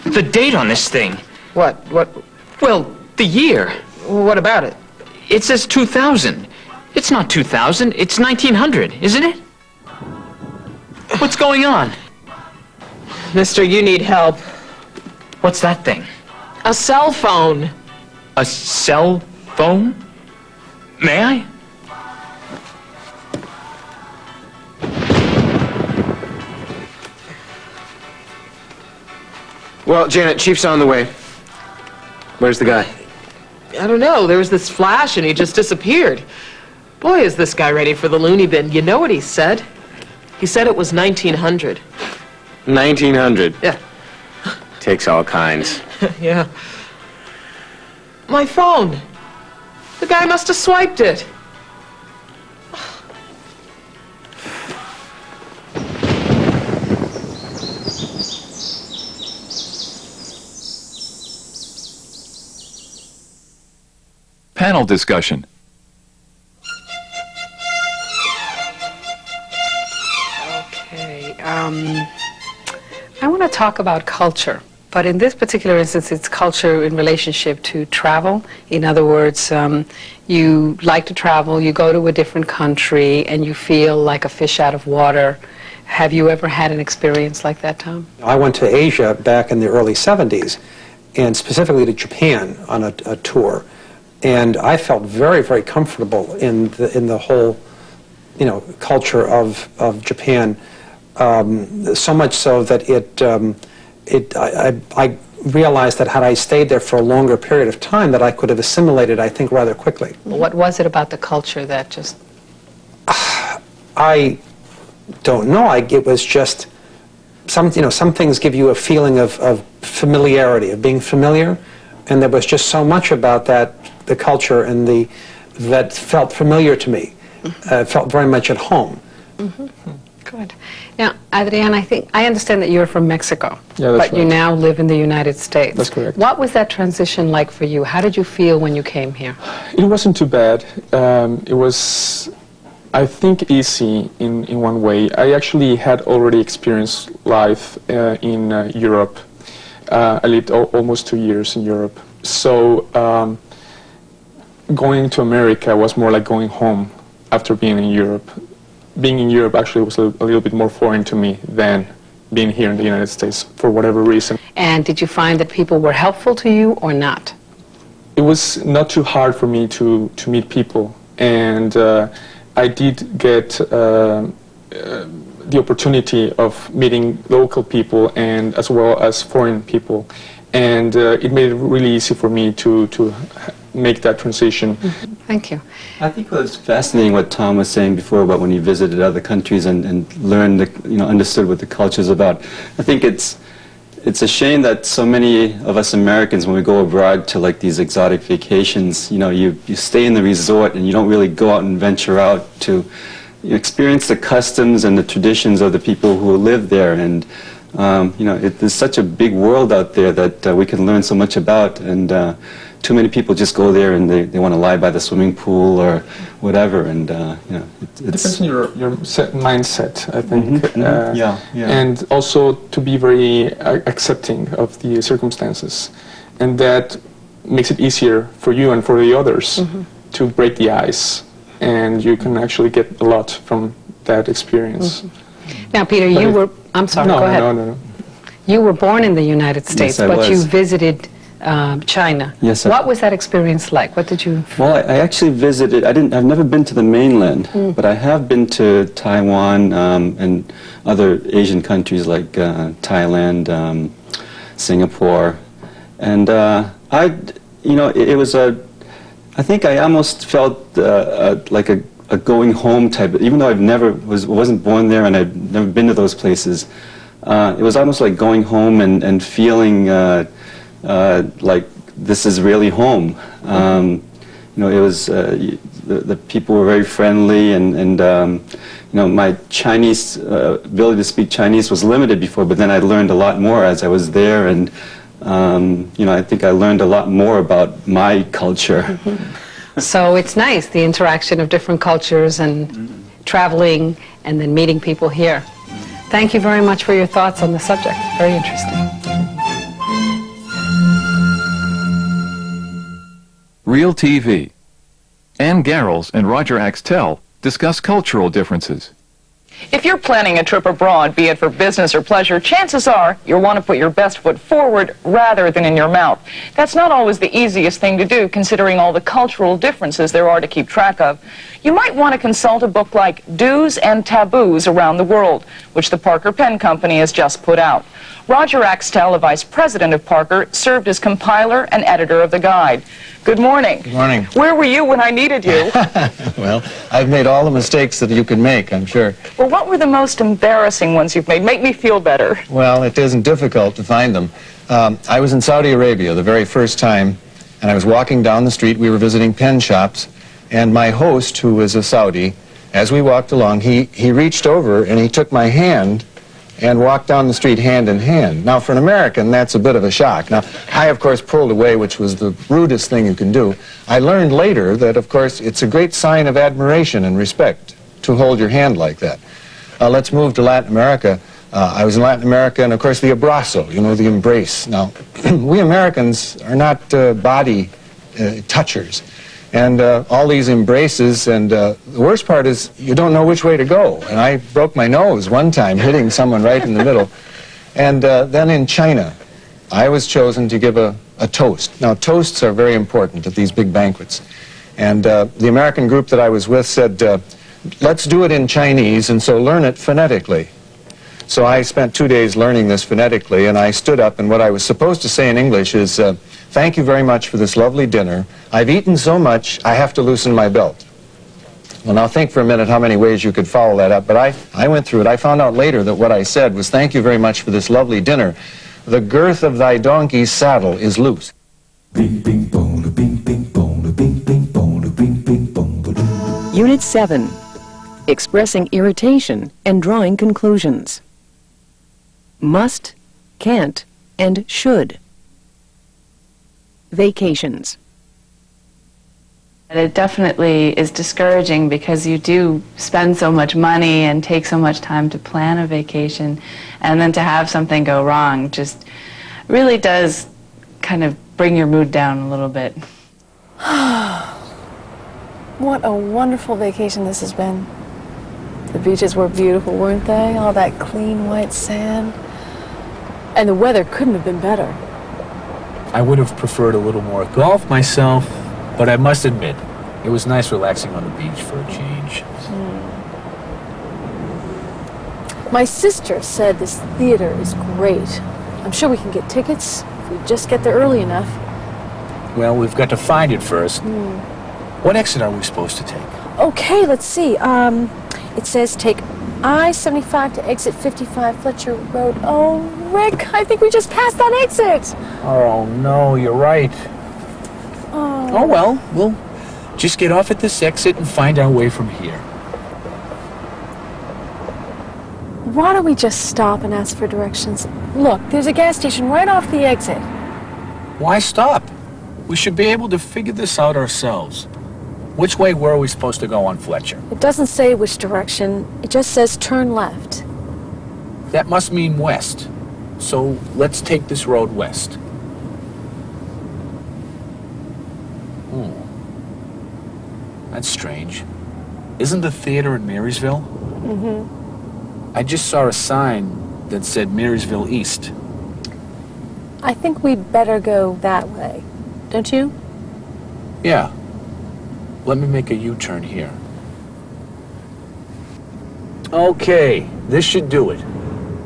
Speaker 28: The date on this thing.
Speaker 29: What?
Speaker 28: Well, the year.
Speaker 29: What about it?
Speaker 28: It says 2000. It's not 2000, it's 1900, isn't it? What's going on?
Speaker 29: Mister, you need help.
Speaker 28: What's that thing?
Speaker 29: A cell phone.
Speaker 28: A cell phone? May I?
Speaker 27: Well, Janet, Chief's on the way. Where's the guy?
Speaker 29: I don't know. There was this flash and he just disappeared. Boy, is this guy ready for the loony bin. You know what he said? He said it was 1900.
Speaker 27: 1900?
Speaker 29: Yeah.
Speaker 27: Takes all kinds.
Speaker 29: Yeah. My phone. The guy must have swiped it.
Speaker 21: Panel discussion.
Speaker 12: Okay. I want to talk about culture, but in this particular instance, it's culture in relationship to travel. In other words, you like to travel, you go to a different country, and you feel like a fish out of water. Have you ever had an experience like that, Tom?
Speaker 13: I went to Asia back in the early 70s, and specifically to Japan on a tour. And I felt very, very comfortable in the whole, culture of Japan. So much so that I realized that had I stayed there for a longer period of time, that I could have assimilated, I think, rather quickly.
Speaker 12: What was it about the culture that just...
Speaker 13: I don't know. It was just some things give you a feeling of familiarity, of being familiar, and there was just so much about the culture and that felt familiar to me. Felt very much at home.
Speaker 12: Mm-hmm. Good. Now, Adrian, I understand that you're from Mexico,
Speaker 2: yeah, that's
Speaker 12: but you now live in the United States.
Speaker 2: That's correct.
Speaker 12: What was that transition like for you? How did you feel when you came here?
Speaker 2: It wasn't too bad. It was, I think, easy in one way. I actually had already experienced life in Europe. I lived almost 2 years in Europe. So going to America was more like going home after being in Europe. Being in Europe actually was a little bit more foreign to me than being here in the United States, for whatever reason.
Speaker 12: And did you find that people were helpful to you or not?
Speaker 2: It was not too hard for me to meet people, and I did get the opportunity of meeting local people and as well as foreign people, and it made it really easy for me to make that transition.
Speaker 12: Mm-hmm. Thank you.
Speaker 15: I think it was fascinating what Tom was saying before about when he visited other countries and learned, understood what the culture is about. I think it's a shame that so many of us Americans, when we go abroad to like these exotic vacations, you stay in the resort and you don't really go out and venture out to experience the customs and the traditions of the people who live there. And there's such a big world out there that we can learn so much about, and too many people just go there and they want to lie by the swimming pool or whatever, and it
Speaker 2: depends on your mindset, I think.
Speaker 15: Mm-hmm. Yeah.
Speaker 2: And also to be very accepting of the circumstances, and that makes it easier for you and for the others to break the ice, and you can actually get a lot from that experience.
Speaker 12: Now, Peter, I'm sorry, go ahead.
Speaker 2: No.
Speaker 12: You were born in the United States,
Speaker 15: yes,
Speaker 12: but you visited China.
Speaker 15: Yes,
Speaker 12: what was that experience like? What did you...
Speaker 15: Well, I actually visited, I've never been to the mainland, but I have been to Taiwan and other Asian countries like Thailand, Singapore, and it was I think I almost felt like a going home type, even though wasn't born there and I'd never been to those places. It was almost like going home and feeling like this is really home. It was the people were very friendly, and my Chinese ability to speak Chinese was limited before, but then I learned a lot more as I was there, and I think I learned a lot more about my culture.
Speaker 12: So it's nice, the interaction of different cultures and traveling and then meeting people here. Thank you very much for your thoughts on the subject. Very interesting.
Speaker 21: Real TV. Ann Garrels and Roger Axtell discuss cultural differences.
Speaker 1: If you're planning a trip abroad, be it for business or pleasure, chances are you'll want to put your best foot forward rather than in your mouth. That's not always the easiest thing to do, considering all the cultural differences there are to keep track of. You might want to consult a book like Do's and Taboos Around the World, which the Parker Pen Company has just put out. Roger Axtell, the vice president of Parker, served as compiler and editor of the guide. Good morning.
Speaker 3: Good morning.
Speaker 1: Where were you when I needed you?
Speaker 3: Well, I've made all the mistakes that you can make, I'm sure.
Speaker 1: Well, what were the most embarrassing ones you've made? Make me feel better.
Speaker 3: Well, it isn't difficult to find them. I was in Saudi Arabia the very first time, and I was walking down the street. We were visiting pen shops, and my host, who was a Saudi, as we walked along, he reached over and he took my hand and walked down the street hand in hand. Now, for an American, that's a bit of a shock. Now, I, of course, pulled away, which was the rudest thing you can do. I learned later that, of course, it's a great sign of admiration and respect to hold your hand like that. Let's move to Latin America. I was in Latin America, and, of course, the abrazo, you know, the embrace. Now, we Americans are not body touchers. And all these embraces, and the worst part is you don't know which way to go. And I broke my nose one time hitting someone right in the middle. And then in China, I was chosen to give a toast. Now, toasts are very important at these big banquets. And the American group that I was with said, let's do it in Chinese, and so learn it phonetically. So I spent 2 days learning this phonetically, and I stood up, and what I was supposed to say in English is, thank you very much for this lovely dinner. I've eaten so much, I have to loosen my belt. Well, now think for a minute how many ways you could follow that up, but I went through it. I found out later that what I said was, thank you very much for this lovely dinner. The girth of thy donkey's saddle is loose.
Speaker 6: Unit 7. Expressing irritation and drawing conclusions. Must, can't, and should. Vacations.
Speaker 5: It definitely is discouraging because you do spend so much money and take so much time to plan a vacation, and then to have something go wrong just really does kind of bring your mood down a little bit.
Speaker 8: What a wonderful vacation this has been. The beaches were beautiful, weren't they? All that clean white sand. And the weather couldn't have been better.
Speaker 9: I would have preferred a little more golf myself, but I must admit, it was nice relaxing on the beach for a change.
Speaker 8: My sister said this theater is great. I'm sure we can get tickets if we just get there early enough.
Speaker 9: Well, we've got to find it first. What exit are we supposed to take?
Speaker 8: Okay, let's see. It says take I-75 to exit 55 Fletcher Road. Oh, Rick, I think we just passed that exit.
Speaker 9: Oh, no, you're right. Oh, well, we'll just get off at this exit and find our way from here.
Speaker 8: Why don't we just stop and ask for directions? Look, there's a gas station right off the exit.
Speaker 9: Why stop? We should be able to figure this out ourselves. Which way were we supposed to go on Fletcher?
Speaker 8: It doesn't say which direction. It just says turn left.
Speaker 9: That must mean west. So let's take this road west. That's strange. Isn't the theater in Marysville? I just saw a sign that said Marysville East.
Speaker 8: I think we'd better go that way. Don't you?
Speaker 9: Yeah. Let me make a U-turn here. Okay, this should do it.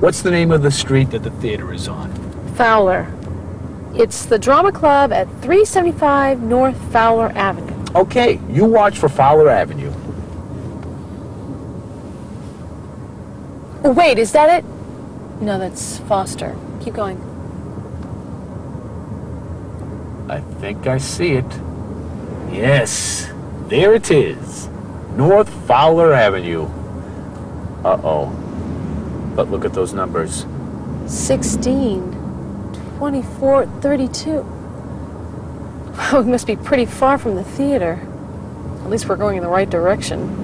Speaker 9: What's the name of the street that the theater is on?
Speaker 8: Fowler. It's the Drama Club at 375 North Fowler Avenue.
Speaker 9: Okay, you watch for Fowler Avenue.
Speaker 8: Oh, wait, is that it? No, that's Foster. Keep going.
Speaker 9: I think I see it. Yes, there it is. North Fowler Avenue. Uh-oh. But look at those numbers.
Speaker 8: 16, 24, 32. We must be pretty far from the theater. At least we're going in the right direction.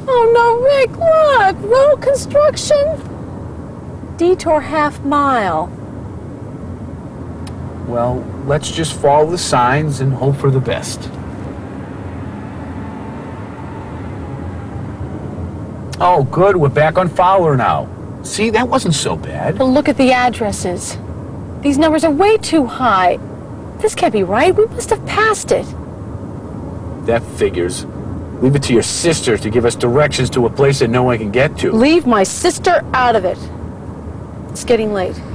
Speaker 8: Oh no, Rick, look! Road construction! Detour half mile.
Speaker 9: Well, let's just follow the signs and hope for the best. Oh, good, we're back on Fowler now. See, that wasn't so bad.
Speaker 8: But look at the addresses. These numbers are way too high. This can't be right. We must have passed it.
Speaker 9: That figures. Leave it to your sister to give us directions to a place that no one can get to.
Speaker 8: Leave my sister out of it. It's getting late.